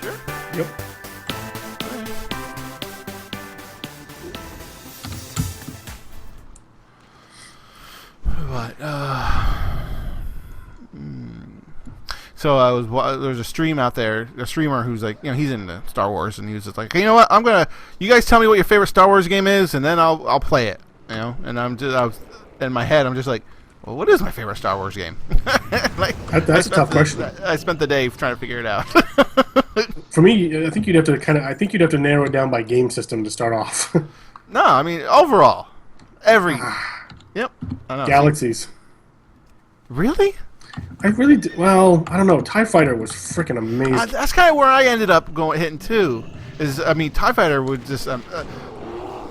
sure? Yep. What? So there's a stream out there, a streamer who's like, he's into Star Wars, and he was just like, hey, you know what? You guys tell me what your favorite Star Wars game is, and then I'll play it, And I was in my head, I'm just like, well, what is my favorite Star Wars game? That's a tough question. I spent the day trying to figure it out. For me, I think you'd have to narrow it down by game system to start off. No, I mean overall, Yep. I know. Galaxies. Really? I really well, I don't know. TIE Fighter was freaking amazing. That's kind of where I ended up hitting too. TIE Fighter was just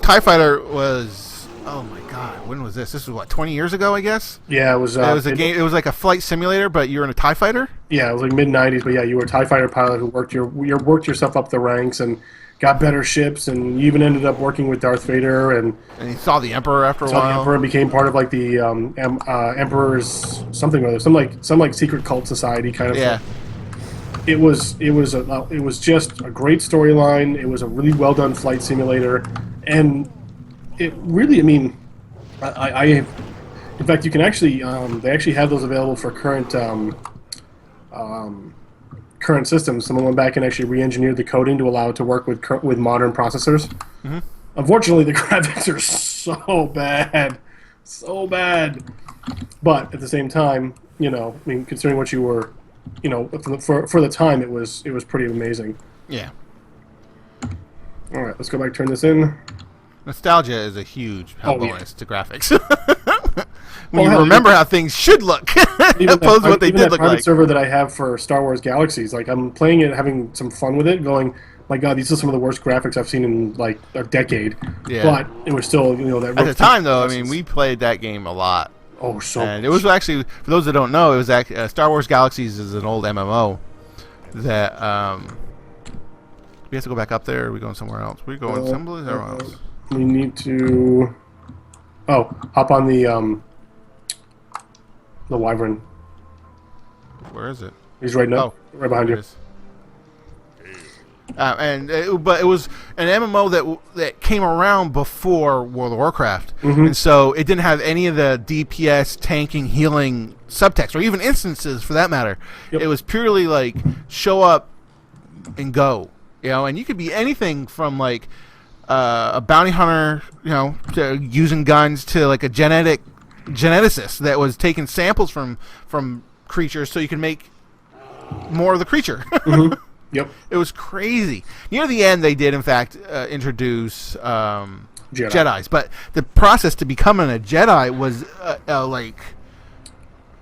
TIE Fighter was, oh my god, when was this? This was what, 20 years ago, I guess. Yeah, it was. It was a game. It was like a flight simulator, but you were in a TIE Fighter. Yeah, it was like mid-90s, but yeah, you were a TIE Fighter pilot who worked yourself up the ranks and got better ships, and you even ended up working with Darth Vader, and you saw the Emperor after a while. The Emperor became part of like the Emperor's something or other, some like secret cult society kind of. Yeah. Thing. It was just a great storyline. It was a really well done flight simulator, and it really, in fact, you can actually they actually have those available for current systems. Someone went back and actually re-engineered the coding to allow it to work with modern processors. Mm-hmm. Unfortunately, the graphics are so bad. But at the same time, considering what you were, for the time, it was pretty amazing. Yeah. All right, let's go back. Turn this in. Nostalgia is a huge help bonus to graphics. When you remember how things should look, opposed to what they did look like. Server that I have for Star Wars Galaxies, like I'm playing it, having some fun with it, going, my God, these are some of the worst graphics I've seen in like a decade. Yeah. But it was still, that. At the time, though, we played that game a lot. Oh, so. And it was actually, for those that don't know, it was actually, Star Wars Galaxies is an old MMO that we have to go back up there. Or are we going somewhere else? We going somewhere else. We need to hop on the Wyvern. Where is it? He's right now. Right behind you. But it was an MMO that came around before World of Warcraft, mm-hmm. and so it didn't have any of the DPS, tanking, healing subtext, or even instances for that matter. Yep. It was purely like show up and go, and you could be anything from like a bounty hunter, to using guns, to like a geneticist that was taking samples from creatures so you can make more of the creature. Mm-hmm. Yep. It was crazy. Near the end, they did, in fact, introduce Jedis. But the process to becoming a Jedi was,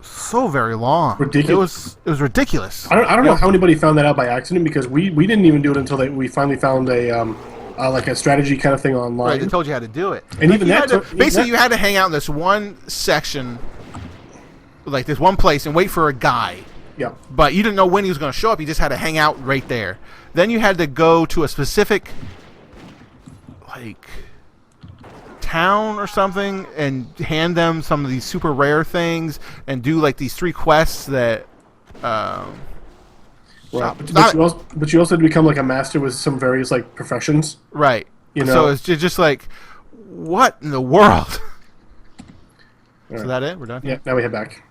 so very long. Ridiculous. It was ridiculous. I don't know how anybody found that out by accident, because we didn't even do it until we finally found like a strategy kind of thing online. Right, they told you how to do it. And even that... you had to hang out in this one section, like this one place, and wait for a guy. Yeah. But you didn't know when he was going to show up. You just had to hang out right there. Then you had to go to a specific, like, town or something and hand them some of these super rare things and do, like, these 3 quests that... But you also had to become, like, a master with some various, like, professions. Right. So it's just like, what in the world? Right. Is that it? We're done? Yeah, now we head back.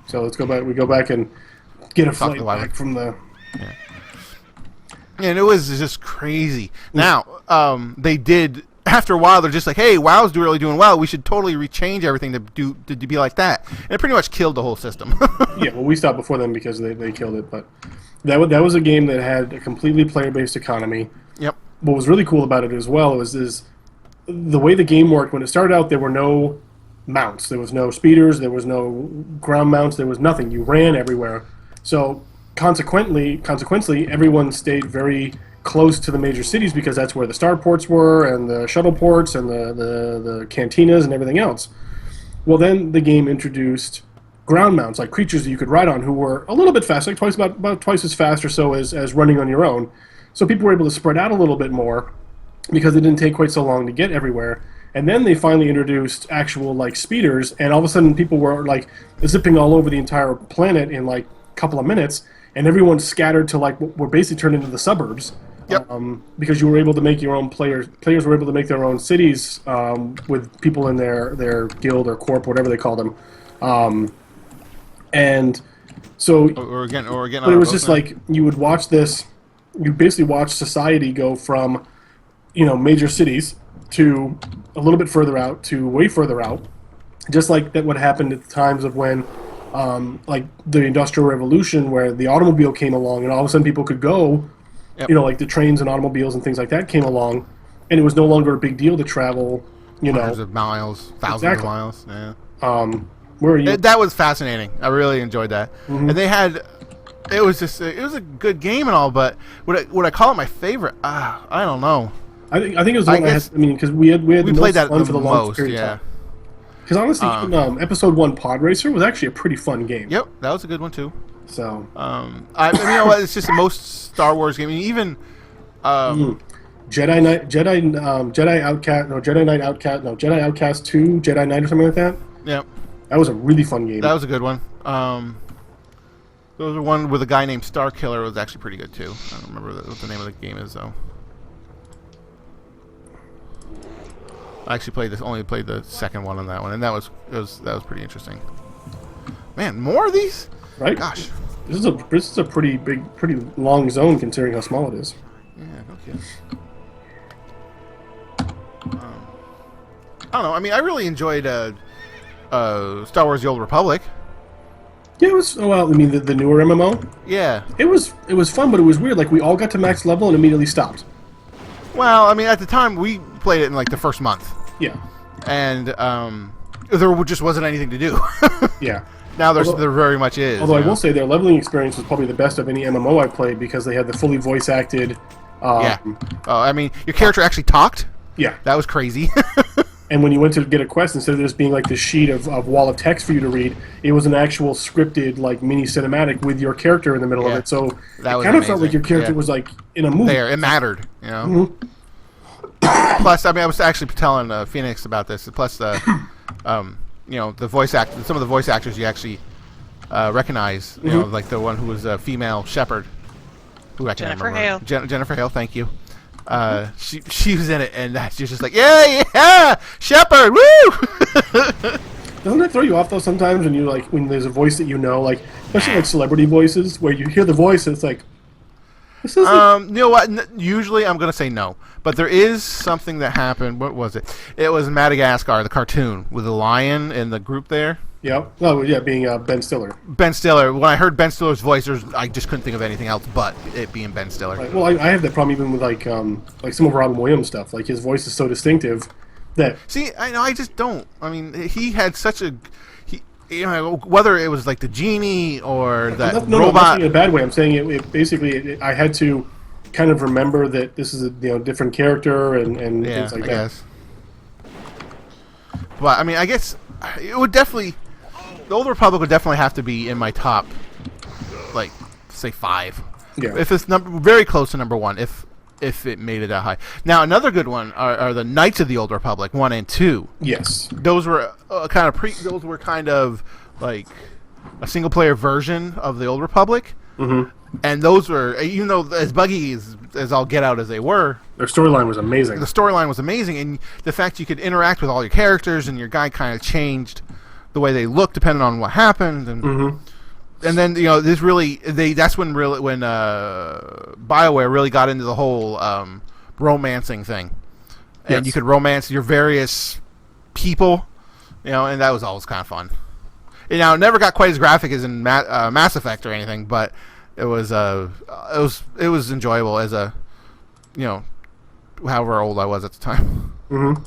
So let's go back. We go back and... get a flight back from the... Yeah. And it was just crazy. Now, they did... After a while, they're just like, hey, WoW's really doing well. We should totally rechange everything to be like that. And it pretty much killed the whole system. Yeah, well, we stopped before them because they killed it. But that was a game that had a completely player-based economy. Yep. What was really cool about it as well is the way the game worked. When it started out, there were no mounts. There was no speeders. There was no ground mounts. There was nothing. You ran everywhere. So consequently, everyone stayed very close to the major cities because that's where the starports were and the shuttle ports and the cantinas and everything else. Well, then the game introduced ground mounts, like creatures that you could ride on who were a little bit fast, like about twice as fast or so as running on your own. So people were able to spread out a little bit more because it didn't take quite so long to get everywhere. And then they finally introduced actual like speeders, and all of a sudden people were like zipping all over the entire planet in like couple of minutes, and everyone's scattered to like what were basically turned into the suburbs. Yep. Because you were able to make your own players were able to make their own cities with people in their guild or corp, whatever they call them, and so Or again, but it was just like you would watch this. You basically watch society go from, major cities to a little bit further out to way further out, just like that. What happened at the times of when, like the Industrial Revolution, where the automobile came along, and all of a sudden people could go. Yep. Like the trains and automobiles and things like that came along, and it was no longer a big deal to travel. Hundreds of miles, thousands of miles. Yeah. Where are you? That was fascinating. I really enjoyed that. And they had. It was a good game and all, but would I call it my favorite? I don't know. I think it was the one I had. I mean, because we played that fun for the longest most, period yeah. of time. Because honestly, even, episode 1 Pod Racer was actually a pretty fun game. Yep, that was a good one too. So, you know what? It's just the most Star Wars game. I mean, even Jedi Knight Outcast 2, Jedi Knight or something like that. Yep, that was a really fun game. That was a good one. There was one with a guy named Star Killer was actually pretty good too. I don't remember what the name of the game is though. I actually only played the second one on that one, and that was pretty interesting. Man, more of these? Right? Gosh, this is a pretty big, pretty long zone considering how small it is. Yeah, no kidding. I don't know. I mean, I really enjoyed Star Wars: The Old Republic. Yeah, it was. Oh well, I mean the newer MMO. Yeah, it was fun, but it was weird. Like we all got to max level and immediately stopped. Well, I mean, at the time we played it in like the first month. Yeah, and there just wasn't anything to do. Yeah. Now there very much is. Although I will say their leveling experience was probably the best of any MMO I played because they had the fully voice acted. Yeah. Oh, I mean, your character actually talked. Yeah. That was crazy. And when you went to get a quest, instead of this being like this sheet of wall of text for you to read, it was an actual scripted like mini cinematic with your character in the middle of it. So that it kind of felt like your character was like in a movie. It mattered, you know. Plus, I mean, I was actually telling Phoenix about this. Plus, the voice act, some of the voice actors you actually recognize. You know, like the one who was a female shepherd. Who I can't remember. Jennifer Hale. Thank you. She was in it, and she was just like, yeah, shepherd, woo! Doesn't that throw you off though sometimes when there's a voice that you know, like especially like celebrity voices where you hear the voice and it's like, this is you know what? Usually I'm gonna say no, but there is something that happened. What was it? It was Madagascar, the cartoon with the lion in the group there. Yeah. Oh, yeah, being Ben Stiller. Ben Stiller. When I heard Ben Stiller's voice, I just couldn't think of anything else but it being Ben Stiller. Right. Well, I have that problem even with like some of Robin Williams stuff. Like his voice is so distinctive that. See, I just don't. I mean, he had such a. Whether it was like the genie or that robot. No, I'm not saying it in a bad way. I'm saying it basically. I had to kind of remember that this is a different character and things like that. Guess. But I mean, I guess it would definitely. The Old Republic would definitely have to be in my top, like, say 5. Yeah. If it's very close to number 1, if it made it that high. Now, another good one are the Knights of the Old Republic 1 and 2. Yes. Those were kind of like a single player version of the Old Republic. Mm-hmm. And those were, even though as buggy as all get out as they were, their storyline was amazing. The storyline was amazing, and the fact you could interact with all your characters and your guy kind of changed the way they look depending on what happened, and and then this really that's when BioWare really got into the whole romancing thing, and you could romance your various people, and that was always kind of fun. It never got quite as graphic as in Mass Effect or anything, but it was enjoyable as a however old I was at the time. Mm-hmm.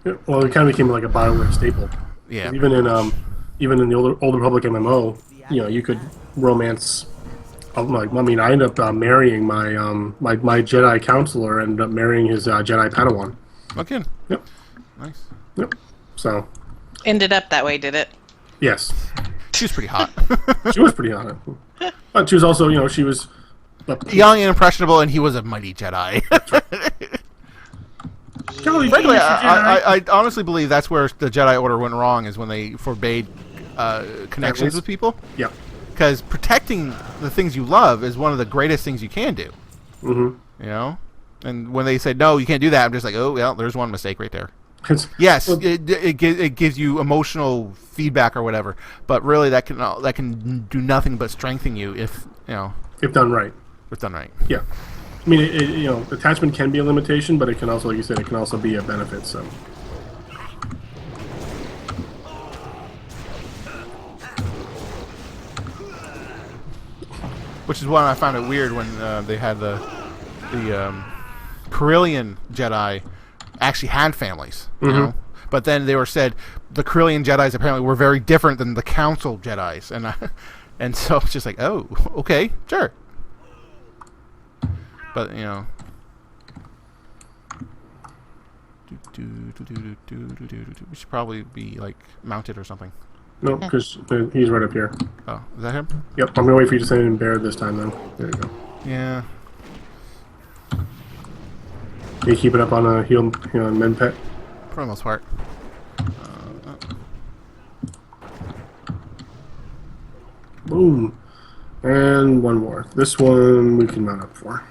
Yeah, well, it kind of became like a BioWare staple. Yeah. Even in the Old Republic MMO, you could romance. I ended up marrying my Jedi counselor, and ended up marrying his Jedi Padawan. Okay. Yep. Nice. Yep. So. Ended up that way, did it? Yes. She was pretty hot. She was pretty hot. But she was also, she was young and impressionable, and he was a mighty Jedi. Frankly, I honestly believe that's where the Jedi Order went wrong, is when they forbade connections with people. Yeah. because protecting the things you love is one of the greatest things you can do. Mm-hmm. You know, and when they say no, you can't do that, I'm just like, oh well, there's one mistake right there. Yes, well, it gives you emotional feedback or whatever, but really that can do nothing but strengthen you if done right. If done right. Yeah, I mean, attachment can be a limitation, but it can also, like you said, it can also be a benefit. So. Which is why I found it weird when they had the Carillion Jedi actually had families, you know? But then they were said the Carillion Jedis apparently were very different than the Council Jedis, and so it's just like, oh, okay, sure. But we should probably be like mounted or something. No, because he's right up here. Oh, is that him? Yep, I'm gonna wait for you to send in Bear this time. Then there you go. Yeah. You keep it up on a heal, men pet. For the most part. Boom. And one more. This one we can mount up for.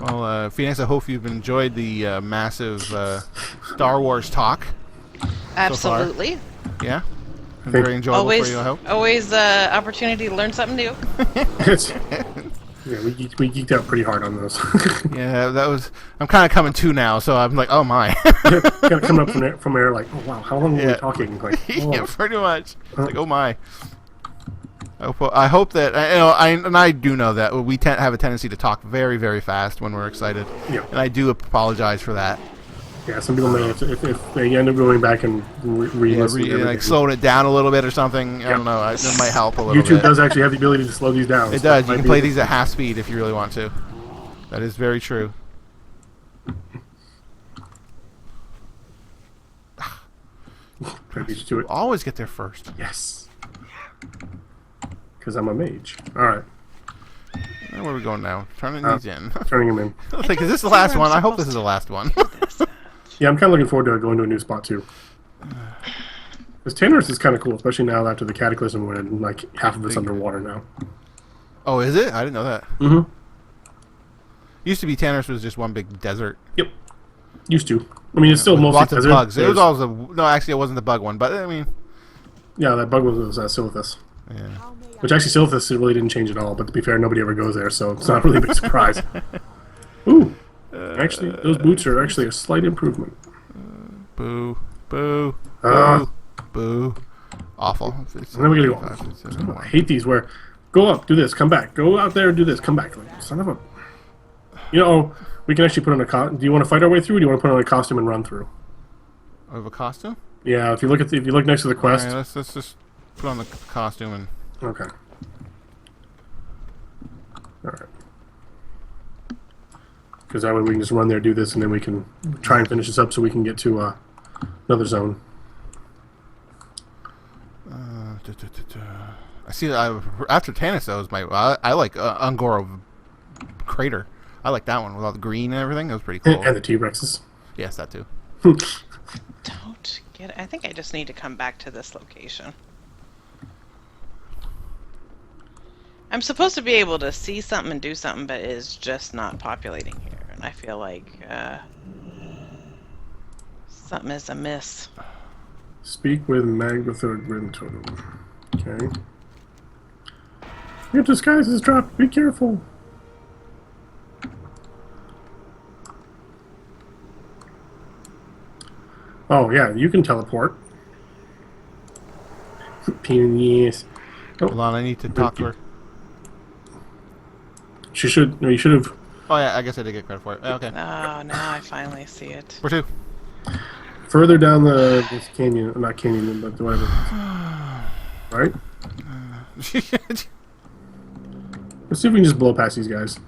Well, Phoenix, I hope you've enjoyed the massive Star Wars talk. Absolutely. So yeah? Very enjoyable Always, for you, I hope. always opportunity to learn something new. Yeah, we geeked out pretty hard on those. Yeah, that was... I'm kind of coming to now, so I'm like, oh my. Kind of coming up from there like, oh wow, how long were we talking? Like, oh. Yeah, pretty much. Like, oh my. I hope that... I do know that we have a tendency to talk very, very fast when we're excited. Yeah. And I do apologize for that. Yeah, some people may, if they end up going back and re-listening, like slowing it down a little bit or something. I don't know. It might help a little bit. YouTube does actually have the ability to slow these down. It does. You can play these at half speed if you really want to. That is very true. Try to beat you to it. Always get there first. Yes. Because I'm a mage. All right. Where are we going now? Turning these in. Turning them in. I think, is this the last one? I hope this is the last one. Yeah, I'm kind of looking forward to going to a new spot too. Because Tanner's is kind of cool, especially now after the Cataclysm when like half of it's underwater now. Oh, is it? I didn't know that. Mm-hmm. Used to be Tanner's was just one big desert. Yep. Used to. I mean, it's still mostly lots desert. of bugs. It was also no, actually, it wasn't the bug one, but I mean, yeah, that bug was Silithus. Yeah. Which actually Silithus really didn't change at all. But to be fair, nobody ever goes there, so it's not really a big surprise. Ooh. Actually, those boots are actually a slight improvement. Boo. Boo. Boo. Boo. Awful. And then we gotta go. I hate these where go up, do this, come back. Go out there, do this, come back. Like, son of a... we can actually put on a costume. Do you want to fight our way through, or do you want to put on a costume and run through? Of a costume? Yeah, if you look next to the quest. All right, let's just put on the costume and... Okay. Alright. Because that way we can just run there, do this, and then we can try and finish this up so we can get to another zone. I see that after Tannis, though, is I like Ungoro Crater. I like that one with all the green and everything. That was pretty cool. And the T-Rexes. Yes, that too. Don't get it. I think I just need to come back to this location. I'm supposed to be able to see something and do something, but it is just not populating here. And I feel like something is amiss. Speak with Magnathor Grim Totem. Okay. Your disguise is dropped. Be careful. Oh, yeah, you can teleport. Penis. Oh. Hold on, I need to talk to her. You should have. Oh, yeah, I guess I did get credit for it. Okay. Oh, now I finally see it. Where to? Further down this canyon, not canyon, but whatever. Right? Let's see if we can just blow past these guys.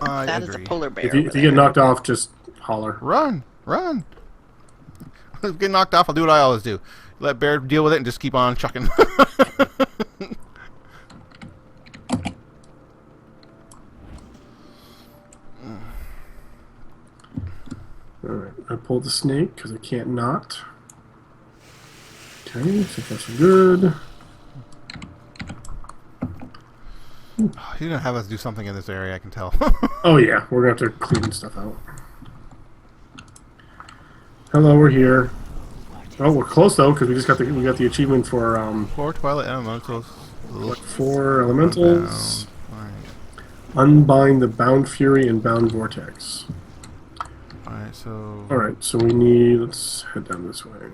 That is a polar bear. If you get knocked off, just holler. Run! Run! Get knocked off, I'll do what I always do. Let Bear deal with it and just keep on chucking. Alright, I pulled the snake because I can't not. Okay, so far so good. You're gonna have us do something in this area, I can tell. Oh yeah, we're gonna have to clean stuff out. Hello, we're here. Oh, we're close though because we got the achievement for 4 Twilight Elementals. what, 4 elementals. Alright. Unbind the Bound Fury and Bound Vortex. Alright, so. Alright, so we need. Let's head down this way.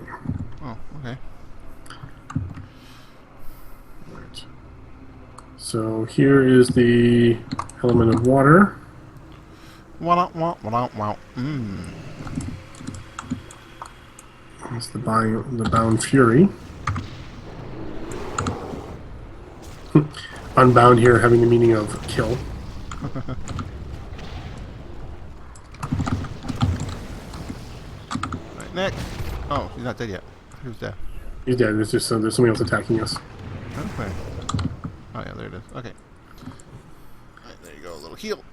Oh, okay. Right. So here is the element of water. Wow, wow, wow, wow. That's the Bound Fury. Unbound here having the meaning of kill. Right, next. Oh, he's not dead yet. Who's dead? He's dead. There's just there's somebody else attacking us. Okay. Oh yeah, there it is. Okay. Alright, there you go. A little heal.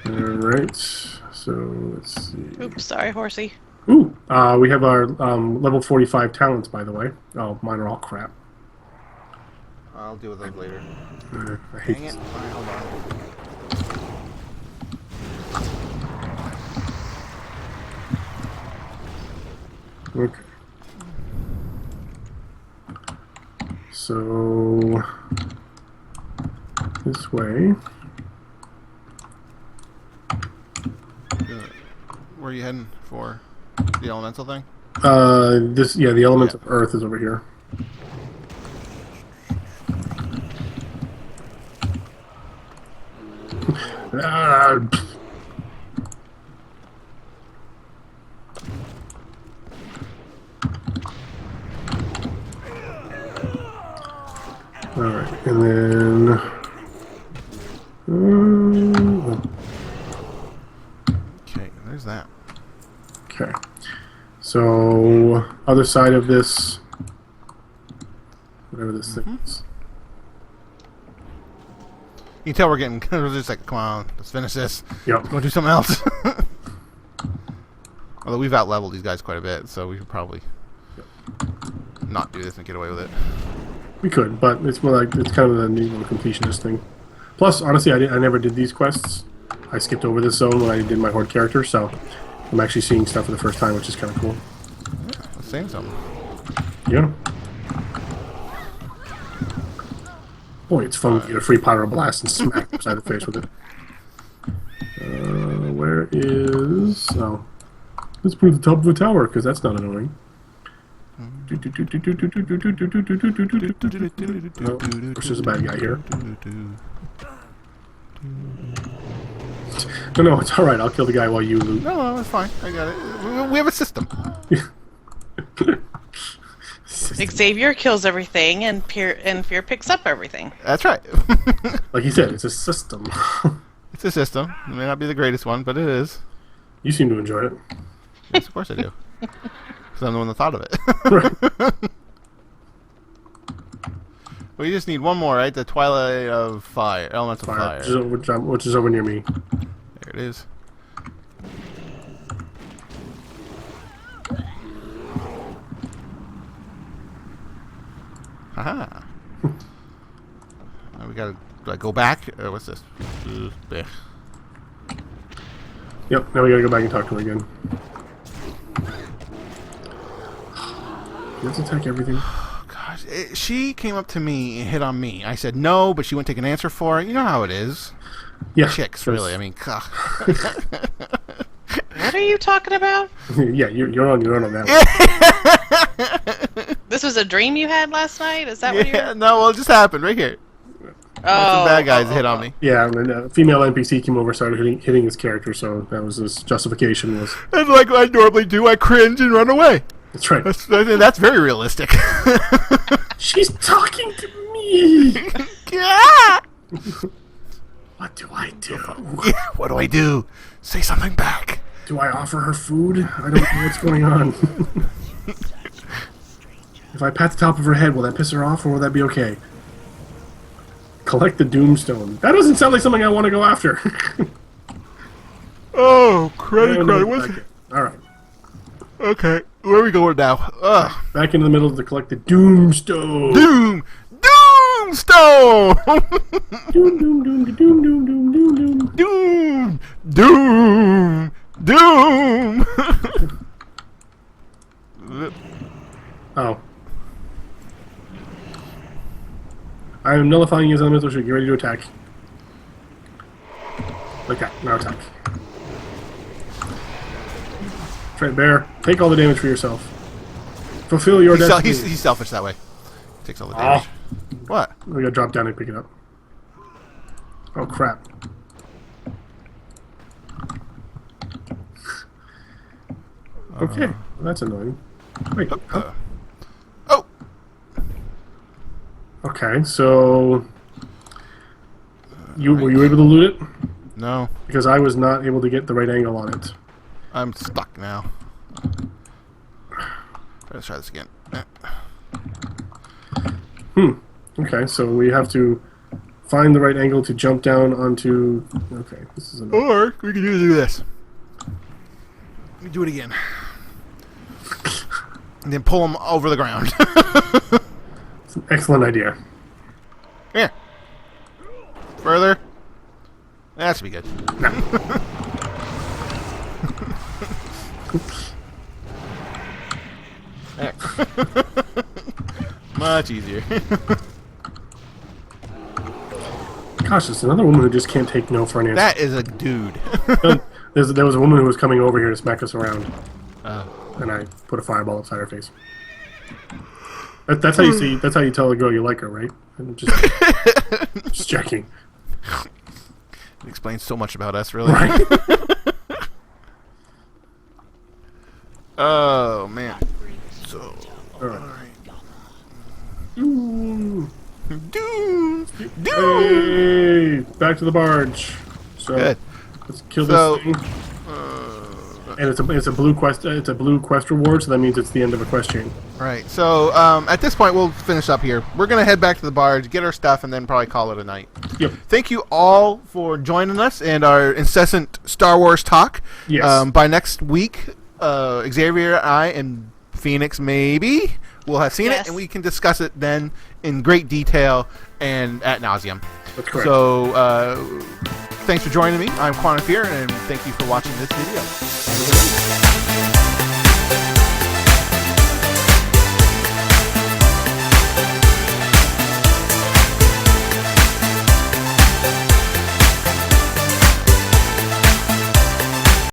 Alright, so let's see. Oops, sorry, horsey. Ooh, we have our level 45 talents, by the way. Oh, mine are all crap. I'll deal with those later. I hate Dang it. this. Alright, hold on. Okay. So this way. Where are you heading for? The elemental thing? The elements of Earth is over here. Pfft. Alright, and then... Okay, there's that. okay. So, other side of this... whatever this thing is. You can tell we're getting... We're just like, come on, let's finish this. Yep. Go do something else. Although we've out-leveled these guys quite a bit, so we should probably not do this and get away with it. We could, but it's more like it's kind of a neat little completionist thing. Plus, honestly, I never did these quests. I skipped over this zone when I did my horde character, so I'm actually seeing stuff for the first time, which is kind of cool. Yeah, that's saying something. Yeah. Boy, it's fun to get a free pyro blast and smack upside the face with it. Where is... Oh. Let's put it at the top of a tower, because that's not annoying. Oh, of course, there's a bad guy here. No, it's alright. I'll kill the guy while you loot. No, it's fine. I got it. We have a system. Xavier kills everything, and Fear picks up everything. That's right. Like you said, it's a system. It's a system. It may not be the greatest one, but it is. You seem to enjoy it. Yes, of course I do. Because I'm the one that thought of it. Right. We just need one more, right? The Twilight of Fire. Elemental Fire. Which is over near me. There it is. Haha. Now we gotta go back. What's this? Blech. Yep, now we gotta go back and talk to her again. Let's attack everything. Gosh, she came up to me and hit on me. I said no, but she wouldn't take an answer for it. You know how it is. Yeah. Chicks, really. I mean, What are you talking about? Yeah, you're on your own on that one. This was a dream you had last night? Is that what yeah, you're... no, well, it just happened right here. Some bad guys hit on me. Yeah, and a female NPC came over, started hitting his character, so that was his justification. Was And like I normally do, I cringe and run away. that's right. That's very realistic. She's talking to me. Yeah. What do I do? Yeah, what do I do? Say something back. Do I offer her food? I don't know what's going on. If I pat the top of her head, will that piss her off, or will that be okay? Collect the Doomstone. That doesn't sound like something I want to go after. Oh, credit, And credit. we're What's back in. All right. okay? Where are we going now? Back into the middle to collect the Doomstone. Doomstone. Doom, doom, doom, doom, doom, doom, doom, doom. Doom. Oh. I am nullifying his elemental shield. Get ready to attack. Like that. Now attack. Trent Bear, take all the damage for yourself. Fulfill your destiny. He's selfish that way. Takes all the damage. What? We gotta drop down and pick it up. Oh crap. Okay, well, that's annoying. Wait. Huh? Oh. Okay, so were you able to loot it? No, Because I was not able to get the right angle on it. I'm stuck now. Let's try this again. Okay, so we have to find the right angle to jump down onto. Okay, this is annoying. Or we can do this. Let me do it again. And then pull them over the ground. It's an excellent idea. Here. Further. That should be good. No. There. Much easier. Gosh, there's another woman who just can't take no for an answer. That is a dude. There was a woman who was coming over here to smack us around, Oh. and I put a fireball upside her face. That's how you see. That's how you tell a girl you like her, right? And just checking. It explains so much about us, really. Right. Oh, man. So, All right. Doom. Doom. Hey, back to the barge. So Good. let's kill So, this thing. And it's a blue quest. It's a blue quest reward, so that means it's the end of a quest chain. Right. So, at this point, we'll finish up here. We're going to head back to the barge, get our stuff, and then probably call it a night. Yep. Thank you all for joining us and our incessant Star Wars talk. Yes. By next week, Xavier, I, and Phoenix maybe will have seen it, Yes. and we can discuss it then in great detail and ad nauseum. That's correct. So, thanks for joining me. I'm Quantifear, and thank you for watching this video. Have a good one.